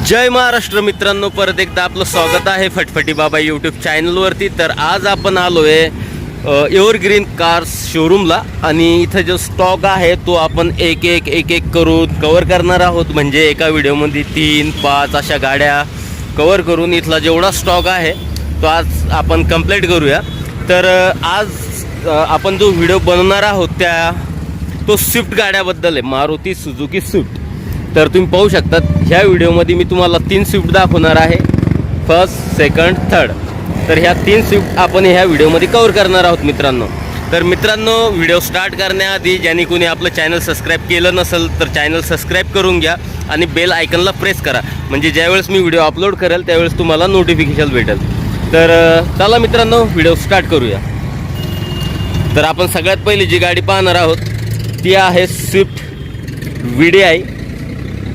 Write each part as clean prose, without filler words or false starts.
जय महाराष्ट्र मित्रांनो, परत एकदा आपलं स्वागत आहे फटफटी बाबा यूट्यूब चॅनलवरती। तर आज आपण आलो आहे एव्हरग्रीन कार्स शोरूमला आणि इथं जो स्टॉक आहे तो आपण एक एक करून कवर करणार आहोत। म्हणजे एका व्हिडिओमध्ये 3-5 अशा गाड्या कवर करून इथला जेवढा स्टॉक आहे तो आज आपण कंप्लीट करूया। तर आज आपण जो व्हिडिओ बनवणार आहोत तो स्विफ्ट गाड्याबद्दल आहे, मारुती सुझुकी स्विफ्ट। तर तुम्ही पाहू शकता ह्या व्हिडिओमध्ये मी तुम्हाला 3 स्विफ्ट दाखवणार आहे, फर्स्ट, सेकंड, थर्ड। तर ह्या 3 स्विफ्ट आपण ह्या व्हिडिओमध्ये कव्हर करणार आहोत मित्रांनो। तर मित्रांनो, व्हिडिओ स्टार्ट करण्याआधी ज्यांनी कोणी आपलं चॅनल सबस्क्राईब केलं नसेल तर चॅनल सबस्क्राईब करून घ्या आणि बेल आयकनला प्रेस करा, म्हणजे ज्यावेळेस मी व्हिडिओ अपलोड करेल त्यावेळेस तुम्हाला नोटिफिकेशन भेटेल। तर चला मित्रांनो, व्हिडिओ स्टार्ट करूया। तर आपण सगळ्यात पहिली जी गाडी पाहणार आहोत ती आहे Swift VDI।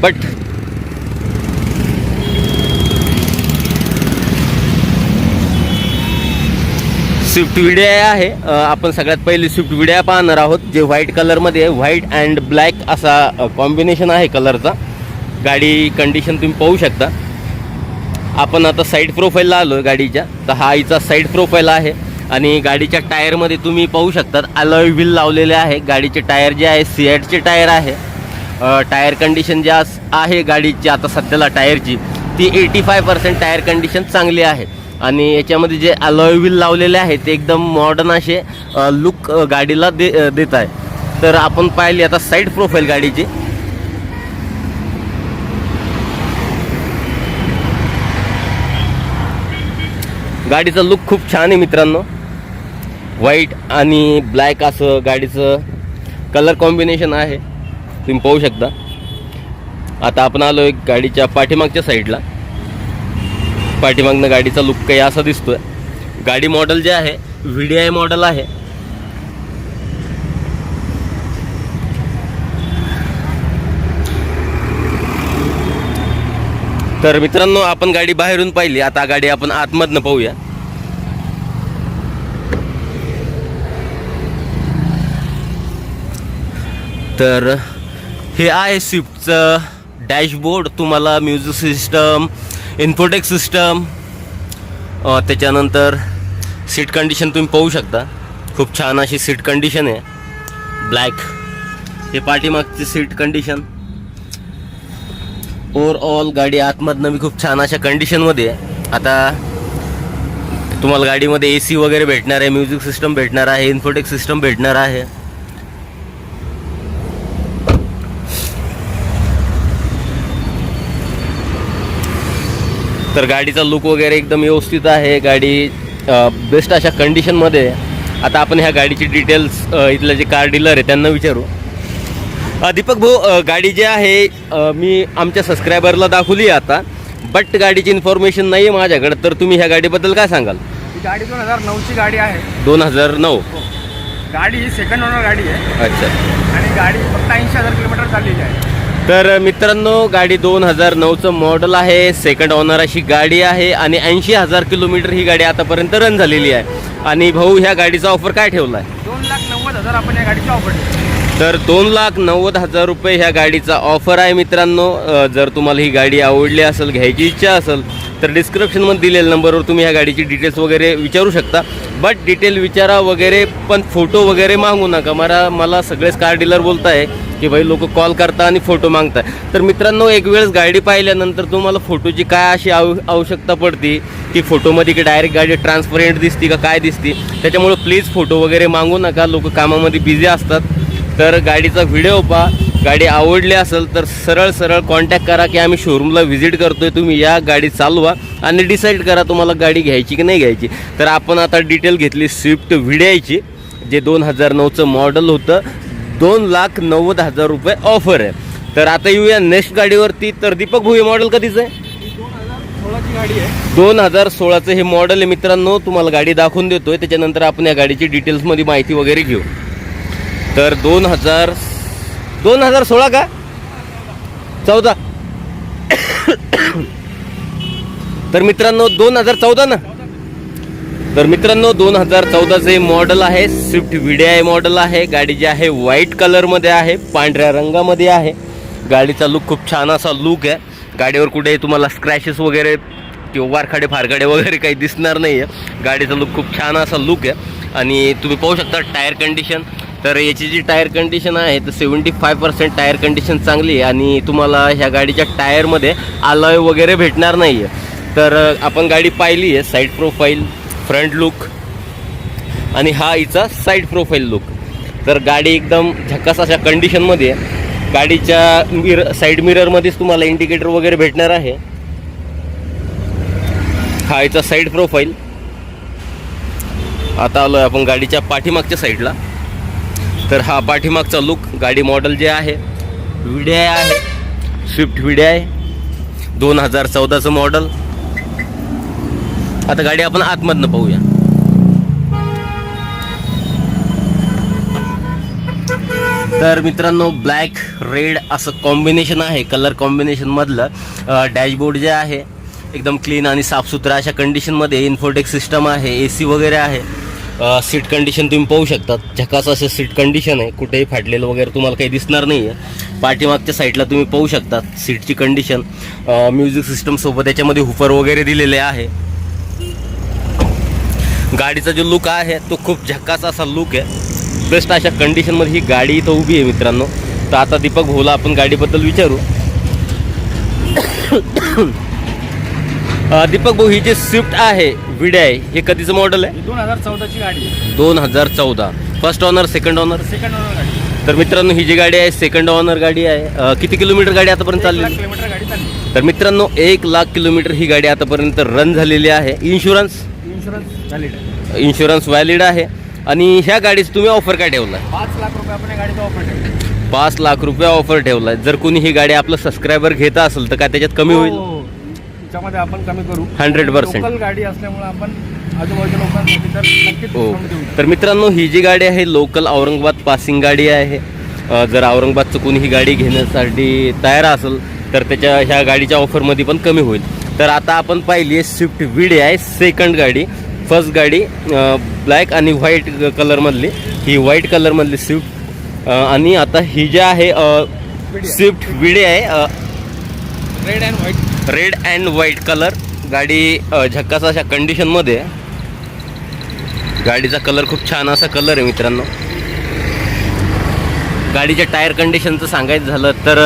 But Swift VDI आहे। आपण सगळ्यात पहिली स्विफ्ट VDI पाहणार आहोत, जे व्हाईट कलरमध्ये आहे। व्हाईट अँड ब्लॅक असा कॉम्बिनेशन आहे कलरचा। गाडी कंडिशन तुम्ही पाहू शकता। आपण आता साईड प्रोफाईलला आलो आहे गाडीच्या। तर हा हिचा साईड प्रोफाईल आहे आणि गाडीच्या टायरमध्ये तुम्ही पाहू शकता अलॉय व्हील लावलेले आहे। गाडीचे टायर जे आहे सिएटचे टायर आहे। टायर कंडिशन जे आहे गाडीची आता सध्याला टायरची ती 85% टायर कंडिशन चांगली आहे आणि याच्यामध्ये जे अलॉय व्हील लावलेले आहे ते एकदम मॉडर्न असे लुक गाडीला देत आहे। तर आपण पाहिली आता साईड प्रोफाईल गाडीची। गाडीचा लुक खूप छान आहे मित्रांनो। व्हाईट आणि ब्लॅक असं गाडीचं कलर कॉम्बिनेशन आहे, तुम्ही पाहू शकता। आता आपण आलो एक गाडीच्या पाठीमागच्या साईडला। पाठीमागनं गाडीचा लुक काही असा दिसतोय। गाडी मॉडेल जे आहे VDI मॉडेल आहे। तर मित्रांनो, आपण गाडी बाहेरून पाहिली, आता गाडी आपण आतमधनं पाहूया। तर हे आहे स्विफ्टचं डॅशबोर्ड। तुम्हाला म्युझिक सिस्टम, इन्फोटेक सिस्टम, त्याच्यानंतर सीट कंडिशन तुम्ही पाहू शकता। खूप छान अशी सीट कंडिशन आहे, ब्लॅक। हे पाठीमागची सीट कंडिशन। ओव्हरऑल गाडी आतमधनं मी खूप छान अशा कंडिशनमध्ये आहे। आता तुम्हाला गाडीमध्ये AC वगैरे भेटणार आहे, म्युझिक सिस्टम भेटणार आहे, इन्फोटेक सिस्टम भेटणार आहे। तर गाडीचा लुक वगैरे एकदम व्यवस्थित आहे। गाडी बेस्ट अशा कंडिशनमध्ये आहे। आता आपण ह्या गाडीची डिटेल्स इथले जे कार डीलर आहे त्यांना विचारू। दीपक भाऊ, गाडी जी आहे मी आमच्या सबस्क्रायबरला दाखवली आता, बट गाडीची इन्फॉर्मेशन नाही आहे माझ्याकडे। तर तुम्ही ह्या गाडीबद्दल काय सांगाल? ही गाडी 2009ची गाडी आहे। 2009 गाडी ही सेकंड ओनर गाडी आहे। अच्छा। आणि गाडी फक्त 80,000 किलोमीटर चाललेली आहे। तर मित्रांनो, गाडी 2009चं मॉडेल आहे, सेकंड ओनर अशी गाडी आहे आणि 80,000 किलोमीटर ही गाडी आतापर्यंत रन झालेली आहे। आणि भाऊ, ह्या गाडीचा ऑफर काय ठेवला आहे? 2,90,000 आपण या गाडीची ऑफर ठेवली। तर 2,90,000 रुपये ह्या गाडीचा ऑफर आहे मित्रांनो। जर तुम्हाला ही गाडी आवडली असेल, घ्यायची इच्छा असेल तर डिस्क्रिप्शनमध्ये दिलेल्या नंबरवर तुम्ही ह्या गाडीची डिटेल्स वगैरे विचारू शकता। बट डिटेल विचारा वगैरे, पण फोटो वगैरे मागू नका। मला सगळेच कार डीलर बोलत आहे की भाई लोक कॉल करता आणि फोटो मागताय। तर मित्रांनो, एक वेळेस गाडी पाहिल्यानंतर तुम्हाला फोटोची काय अशी आवश्यकता पडते की फोटोमध्ये की डायरेक्ट गाडी ट्रान्सपरंट दिसते का काय दिसते, त्याच्यामुळे प्लीज फोटो वगैरे मागू नका। लोक कामामध्ये बिझी असतात। तर गाडीचा व्हिडिओ पहा, गाडी आवडली असेल तर सरळ कॉन्टॅक्ट करा की आम्ही शोरूमला व्हिजिट करतोय। तुम्ही या गाडी चालवा आणि डिसाईड करा तुम्हाला गाडी घ्यायची की नाही घ्यायची। तर आपण आता डिटेल घेतली स्विफ्ट VDIची, जे 2009चं मॉडेल होतं। 2,90,000 रुपये ऑफर आहे। तर आता येऊया नेक्स्ट गाडीवरती। तर दीपक भाऊ, हे मॉडेल कधीचं आहे? 2016ची गाडी आहे। 2016चं हे मॉडेल आहे मित्रांनो। तुम्हाला गाडी दाखवून देतोय, त्याच्यानंतर आपण या गाडीची डिटेल्समध्ये माहिती वगैरे घेऊ। तर 2016 का 14? तर मित्रांनो 2014 ना। तर मित्रांनो 2014चे मॉडेल आहे, स्विफ्ट VDI मॉडेल आहे। गाडी जी आहे व्हाईट कलरमध्ये आहे, पांढऱ्या रंगामध्ये आहे। गाडीचा लुक खूप छान असा लुक आहे। गाडीवर कुठे तुम्हाला स्क्रॅचेस वगैरे किंवा वारखाडे फारखाडे वगैरे काही दिसणार नाही आहे. गाडीचा लुक खूप छान असा लुक आहे. आणि तुम्ही पाहू शकता टायर कंडिशन. तर याची जी टायर कंडिशन आहे तर 75% टायर कंडिशन चांगली आहे. आणि तुम्हाला ह्या गाडीच्या टायरमध्ये अलॉय वगैरे भेटणार नाही आहे. तर आपण गाडी पाहिली आहे, साईड प्रोफाईल, फ्रंट लुक आणि हा हिचा साईड प्रोफाईल लुक. तर गाडी एकदम झकास अशा कंडिशनमध्ये आहे. गाडीच्या साईड मिररमध्येच तुम्हाला इंडिकेटर वगैरे भेटणार आहे. हा हिचा साईड प्रोफाईल. आता आलो आहे आपण गाडीच्या पाठीमागच्या साईडला. तर हा पाठीमागचा लुक. गाडी मॉडेल जे आहे व्हीडीआय आहे, स्विफ्ट व्हीडीआय 2014चं मॉडेल. आता गाडी आपण आतमधनं पाहूया. तर मित्रांनो ब्लॅक रेड असं कॉम्बिनेशन आहे, कलर कॉम्बिनेशन मधलं. डॅशबोर्ड जे आहे एकदम क्लीन आणि साफसुथरा अशा कंडिशनमध्ये. इन्फोटेक सिस्टम आहे, AC वगैरे आहे. सीट कंडिशन तुम्ही पाहू शकता, झकास असं सीट कंडिशन आहे, कुठेही फाटलेलं वगैरे तुम्हाला काही दिसणार नाही आहे. पाठीमागच्या साईडला तुम्ही पाहू शकता सीटची कंडिशन. म्युझिक सिस्टम सोबत याच्यामध्ये हुफर वगैरे दिलेले आहे. गाडीचा जो लुक आहे तो खूप झकास असा लुक आहे. बेस्ट अशा कंडिशनमध्ये ही गाडी इथं उभी आहे मित्रांनो. तर आता दीपक भाऊला आपण गाडीबद्दल विचारू. दीपक भाऊ, ही जी स्विफ्ट आहे व्हीडीआय हे कधीचं मॉडेल आहे? 2014ची गाडी आहे. 2014. First owner, second honour? Second owner गाडी. तर मित्रांनो ही जी गाडी आहे सेकंड ऑनर गाडी आहे. किती किलोमीटर गाडी आतापर्यंत 1 लाख चालली? किलोमीटर गाडी चालली. तर मित्रांनो 1 लाख किलोमीटर ही गाडी आतापर्यंत रन झालेली आहे. इन्शुरन्स व्हॅलिड आहे. इन्शुरन्स व्हॅलिड आहे. आणि ह्या गाडीचं तुम्ही ऑफर काय ठेवला? 5 लाख रुपये आपण या गाडीचा ऑफर ठेवतो. 5 लाख रुपये ऑफर ठेवलाय. जर कोणी ही गाडी आपलं सबस्क्रायबर घेत असेल तर काय त्याच्यात कमी होईल? त्याच्यामध्ये आपण कमी करू 100%. लोकल गाडी असल्यामुळे आपण आजूबाजूच्या लोकांसाठी तर नक्कीच हो. discount देऊ. तर मित्रांनो ही जी गाडी आहे लोकल औरंगाबाद पासिंग गाडी आहे. जर औरंगाबादचं कोणी ही गाडी घेण्यासाठी तयार असेल तर त्याच्या ह्या गाडीच्या ऑफरमध्ये पण कमी होईल. तर आता आपण पाहिली आहे स्विफ्ट व्हीडीआय सेकंड गाडी. फर्स्ट गाडी ब्लॅक आणि व्हाईट कलरमधली, ही व्हाईट कलरमधली स्विफ्ट. आणि आता ही जी आहे Swift VDI red and white colour. गाडी झक्कास अशा कंडिशनमध्ये. गाडीचा कलर खूप छान असा कलर आहे मित्रांनो. गाडीच्या टायर कंडिशनचं सांगायचं झालं तर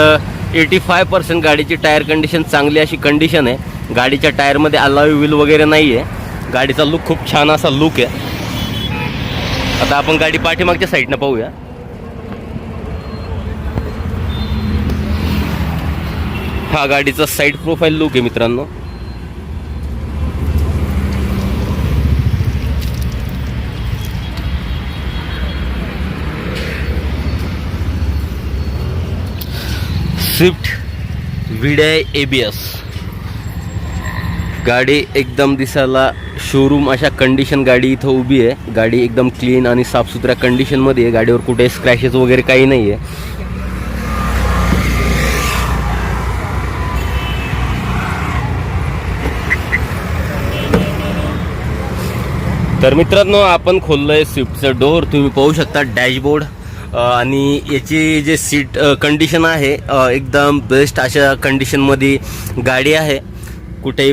85% गाडीची टायर कंडिशन चांगली अशी कंडिशन आहे. गाडीच्या टायरमध्ये अलॉय व्हील वगैरे नाही आहे. गाडीचा लुक खूप छान असा लुक आहे. आता आपण गाडी पाठीमागच्या साईडनं पाहूया. हा गाडीचा साईड प्रोफाईल लुक आहे मित्रांनो. स्विफ्ट व्हीडीआय ABS गाडी एकदम दिसायला शोरूम अशा कंडिशन गाडी इथं उभी आहे. गाडी एकदम क्लीन आणि साफसुथऱ्या कंडिशनमध्ये आहे. गाडीवर कुठे स्क्रॅचेस वगैरे काही नाही आहे. तर मित्रांनो आपण खोललंय स्विफ्टचं डोअर. तुम्ही पाहू शकता डॅशबोर्ड आणि याची जे सीट कंडिशन आहे एकदम बेस्ट अशा कंडिशनमध्ये गाडी आहे. कुठेही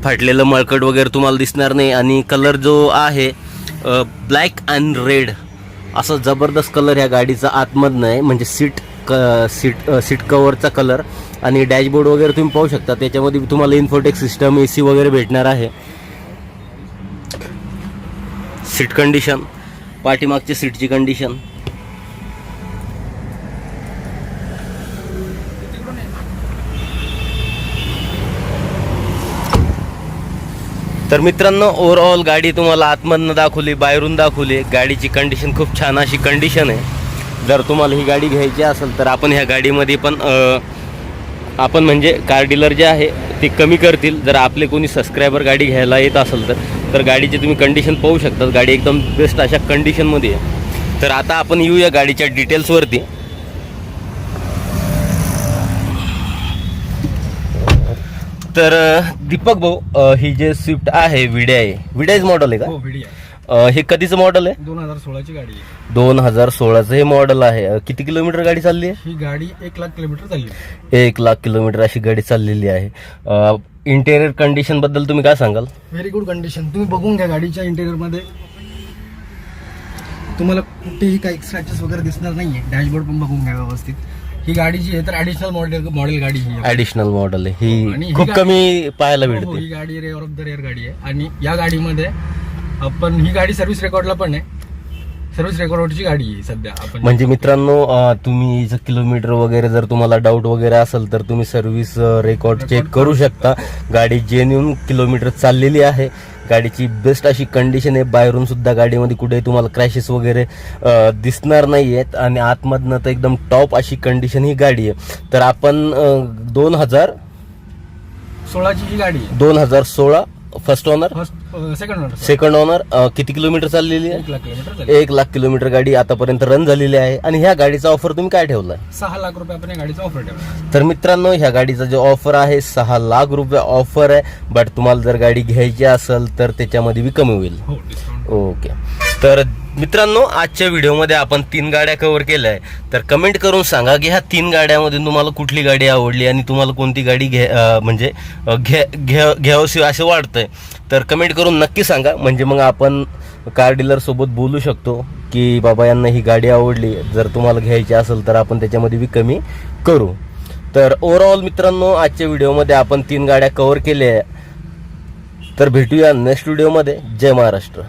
फाटलेलं मळकट वगैरे तुम्हाला दिसणार नाही. आणि कलर जो आहे ब्लॅक अँड रेड असा जबरदस्त कलर ह्या गाडीचा आतमधनं आहे. म्हणजे सीट कवरचा कलर. आणि डॅशबोर्ड वगैरे तुम्ही पाहू शकता, त्याच्यामध्ये तुम्हाला इन्फोटेक सिस्टम, AC वगैरे भेटणार आहे. सीट कंडिशन, पाठीमागची सीटची कंडिशन. तर मित्रांनो ओव्हरऑल गाडी तुम्हाला आतमधनं दाखवली, बाहेरून दाखवली. गाडीची कंडिशन खूप छान अशी कंडिशन आहे. जर तुम्हाला ही गाडी घ्यायची असेल तर आपण ह्या गाडीमध्ये पण आपण म्हणजे कार डीलर जे आहे ते कमी करतील. जर आपले कोणी सबस्क्रायबर गाडी घ्यायला येत असेल तर गाडीची तुम्ही कंडिशन पाहू शकता. गाडी एकदम बेस्ट अशा कंडिशनमध्ये आहे. तर आता आपण येऊया गाडीच्या डिटेल्सवरती. तर दीपक भाऊ ही जे स्विफ्ट आहे व्हीडीआय मॉडेल आहे का? हो, व्हीडीआय. हे कधीचं मॉडेल आहे? 2016ची गाडी आहे. 2016चं हे मॉडेल आहे. किती किलोमीटर गाडी चालली आहे? ही गाडी 1,00,000 किलोमीटर चालली आहे. 1,00,000 किलोमीटर अशी गाडी चाललेली आहे. इंटेरियर कंडिशन बद्दल तुम्ही काय सांगाल? Very good condition. तुम्ही बघून घ्या गाडीच्या इंटेरियर मध्ये तुम्हाला कुठेही काही स्क्रॅचेस वगैरे दिसणार नाहीये. डॅशबोर्ड पण बघून घ्या व्यवस्थित. ही गाडी जी आहे तर ऍडिशनल मॉडेल गाडी ही आहे. ऍडिशनल मॉडेल आहे आणि ही, ही खूप गाडी- कमी पाहायला हो, भेटते. ही गाडी रेअर ऑफ द रेअर गाडी आहे. आणि या गाडीमध्ये आपण ही गाडी सर्व्हिस रेकॉर्डला पण आहे. सर्व्हिस रेकॉर्डची गाडी आहे सध्या आपण. म्हणजे मित्रांनो, तुम्ही हिचं किलोमीटर वगैरे जर तुम्हाला डाऊट वगैरे असेल तर तुम्ही सर्व्हिस रेकॉर्ड चेक करू शकता. गाडी जेन्युन किलोमीटर चाललेली आहे. गाडीची बेस्ट अशी कंडिशन आहे. बाहेरून सुद्धा गाडीमध्ये कुठे तुम्हाला क्रॅशेस वगैरे दिसणार नाही आहेत. आणि आतमधनं तर एकदम टॉप अशी कंडिशन ही गाडी आहे. तर आपण 2016ची ही गाडी आहे. 2016 फर्स्ट ओनर, सेकंड ओनर किती किलोमीटर चाललेली आहे? 1,00,000 किलोमीटर चालली. 1,00,000 किलोमीटर गाडी आतापर्यंत रन झालेली आहे. आणि ह्या गाडीचा ऑफर तुम्ही काय ठेवलाय? 6 लाख रुपये आपण या गाडीचा ऑफर ठेवला. तर मित्रांनो, ह्या गाडीचा जो ऑफर आहे 6 लाख रुपये ऑफर आहे. बट तुम्हाला जर गाडी घ्यायची असेल तर त्याच्यामध्ये बी कमी होईल. हो, डिस्काउंट. ओके. तर मित्रांनो, आजच्या व्हिडिओमध्ये आपण 3 गाड्या कव्हर केल्या आहे. तर कमेंट करून सांगा की ह्या 3 गाड्यामधून तुम्हाला कुठली गाडी आवडली आणि तुम्हाला कोणती गाडी घ्यावीशी असं वाटतंय. तर कमेंट करून नक्की सांगा. म्हणजे मग आपण कार डीलर सोबत बोलू शकतो की बाबा यांना ही गाडी आवडली, जर तुम्हाला घ्यायची असेल तर आपण त्याच्यामध्ये बी कमी करू. तर ओव्हरऑल मित्रांनो, आजच्या व्हिडिओमध्ये आपण 3 गाड्या कव्हर केल्या आहे. तर भेटूया नेक्स्ट व्हिडिओमध्ये. जय महाराष्ट्र.